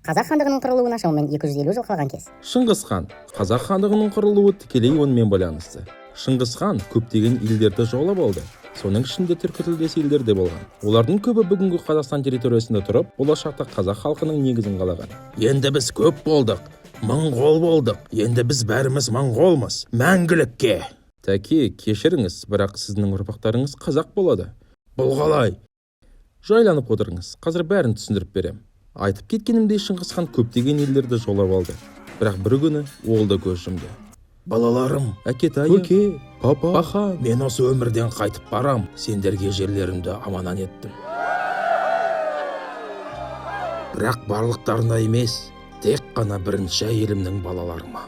Қазақ хандығының құрылуына шамамен 250 жыл қалған кез. Шыңғыс хан. Қазақ хандығының құрылуы тікелей онымен байланысты. Шыңғыс хан көптеген елдерді жаулап алды. Соның ішінде түркітілдес елдер де болған. Олардың көбі бүгінгі Қазақстан территориясында тұрып, болашақта қазақ халқының негізін қалаған. Енді біз көп болдық, моңғол болдық. Енді біз бәріміз моңғолмыз, мәңгілікке. Тәке, кешіріңіз, бірақ сіздің ұрпақтарыңыз қазақ болады. Бұл қалай? Жайланып отырыңыз, қазір бәрін түсіндіріп берем. Айтып кеткенімдей, Шыңғыс хан көптеген елдерді жаулап алды. Бірақ бір күні ол да көз жұмды. Балаларым, әкетайым, көке, папа, аха, мен осы өмірден қайтып барам. Сендерге жерлерімді аманат еттім. Бірақ барлықтарына емес, тек қана бірінші әйелімнің балаларыма.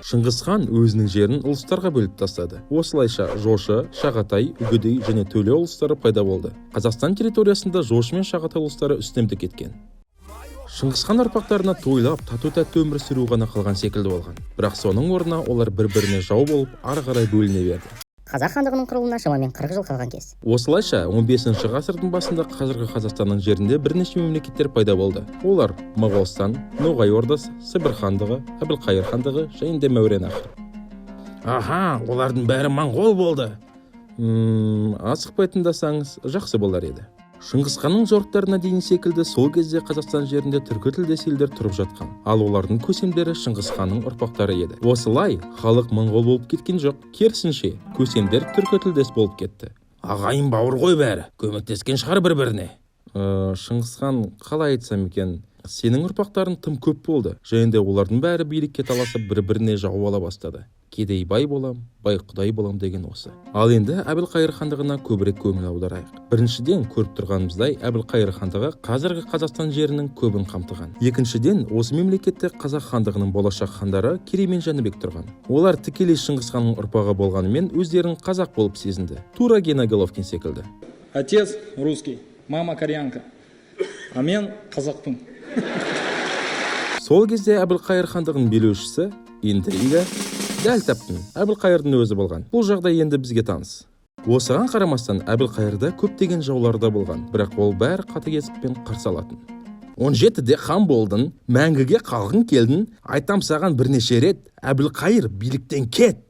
Шыңғыс хан өзінің жерін ұлыстарға бөліп тастады. Осылайша Жошы, Шағатай, Үгедей және Төле ұлыстары пайда болды. Қазақстан территориясында Жошы мен Шағатай ұлыстары үстемдік еткен. Шыңғыс хан ұрпақтарына тойлап, тату-тәтті өмір сүру ғана қалған секілді болған. Бірақ соның орнына олар бір-біріне жау болып, ары қарай бөліне берді. Қазақ хандығының құрылуына шамамен 40 жыл қалған кез. Осылайша 15 ғасырдың басында қазіргі Қазақстанның жерінде бірнеше мемлекеттер пайда болды. Олар Моғолстан, Ноғай ордасы, Сібір хандығы, Әбілқайыр хандығы және де Мауреннахр. Аха, олардың бәрі моңғол болды. Асықпай тыңдасаңыз жақсы болар еді. Шыңғыс ханның жорықтарына дейін секілді сол кезде Қазақстан жерінде түркі тілдес елдер тұрып жатқан. Ал олардың көсемдері Шыңғыс ханның ұрпақтары еді. Осылай халық моңғол болып кеткен жоқ, керісінше көсемдер түркі тілдес болып кетті. Ағайын бауыр ғой бәрі, көмектескен шығар бір-біріне. Шыңғыс хан, қалай айтсам екен, сенің ұрпақтарың тым көп болды. Және де олардың бәрі билікке таласып бір-біріне жау ала бастады. Кедей бай болам, бай құдай болам деген осы. Ал енді Әбілқайыр хандығына көбірек көңіл аударайық. Біріншіден, көріп тұрғанымыздай, Әбілқайыр хандығы қазіргі Қазақстан жерінің көбін қамтыған. Екіншіден, осы мемлекетте Қазақ хандығының болашақ хандары Керей мен Жәнібек тұрған. Олар тікелей Шыңғыс ханның ұрпағы болғанымен өздерін қазақ болып сезінді. Тура Гена Головкин секілді. Отец русский, мама кореянка, а мен қазақпын. Сол кезде Әбілқайыр хандығының билеушісі интрига дәл таптың Әбілқайырдың өзі болған. Бұл жағдай енді бізге таныс. Осыған қарамастан Әбілқайырда көптеген жауларда болған, бірақ ол бәрі қатыгездікпен қарсы алатын. 17-де хан болдың, мәңгіге қалғың келдің, айтам саған бірнеше рет, Әбілқайыр биліктен кет.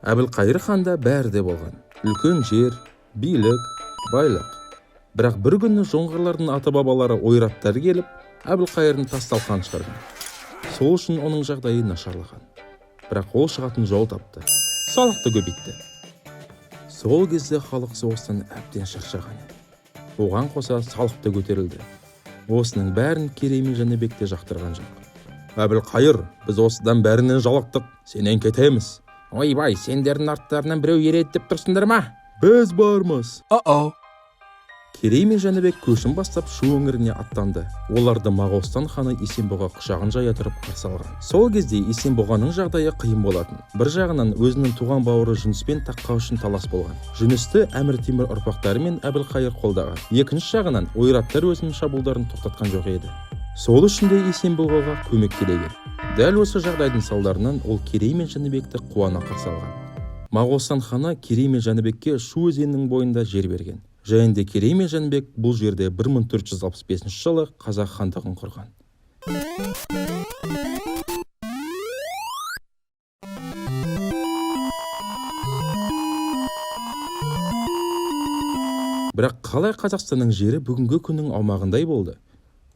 Әбілқайыр ханда бәрі де болған. Үлкен жер, билік, байлық. Бірақ бір күні жоңғарлардың ата-бабалары ойраттар келіп, Әбілқайырдың тасталқан шығарған. Сол үшін оның жағдайы нашарлаған. Бірақ ол шығатын жол тапты. Салықты көбейтті. Сол кезде халық соғыстан әбден шаршаған. Оған қоса салықты көтерілді. Осының бәрін Керей мен Жәнібек те жақтырған жоқ. Әбілқайыр, біз осыдан бәрінен жалықтық, сенен кетеміз. Ойбай, сендердің арттарынан біреу ереді деп тұрсыңдар ма? Біз бармыз. Керей мен Жәнібек көшін бастап Шу өңіріне аттанды. Оларды Моғолстан ханы Есенбұға құшағын жая тұрып қарсы алған. Сол кезде Есенбұғаның жағдайы қиын болатын. Бір жағынан өзінің туған бауыры Жүніспен таққа үшін талас болған. Жүністі Әмір Темір ұрпақтары мен Әбілқайыр қолдаған. Екінші жағынан ойраттар өзінің шабуылдарын тоқтатқан жоқ еді. Сол үшін де Есенбұғаға көмек керек. Дәл осы жағдайдың салдарынан ол Керей мен Жәнібекті қуана қарсы алған. Моғолстан ханы Керей мен Жәнібекке Шу өзенінің бойында жер берген. Және де Керей мен Жәнібек бұл жерде 1465 жылы Қазақ хандығын құрған. Бірақ қалай Қазақстанның жері бүгінгі күннің аумағындай болды?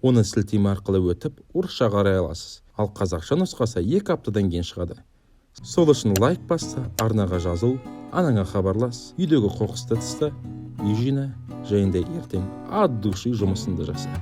Оны сілтеме арқылы өтіп, орысша қарай аласыз. Ал қазақша нұсқасы 2 аптадан кейін шығады. Сол үшін лайк баста, арнаға жазыл, анаңа хабарлас, үйдегі қоқысты тыста, үй жина, және де ертең ат души жұмысыңды жаса.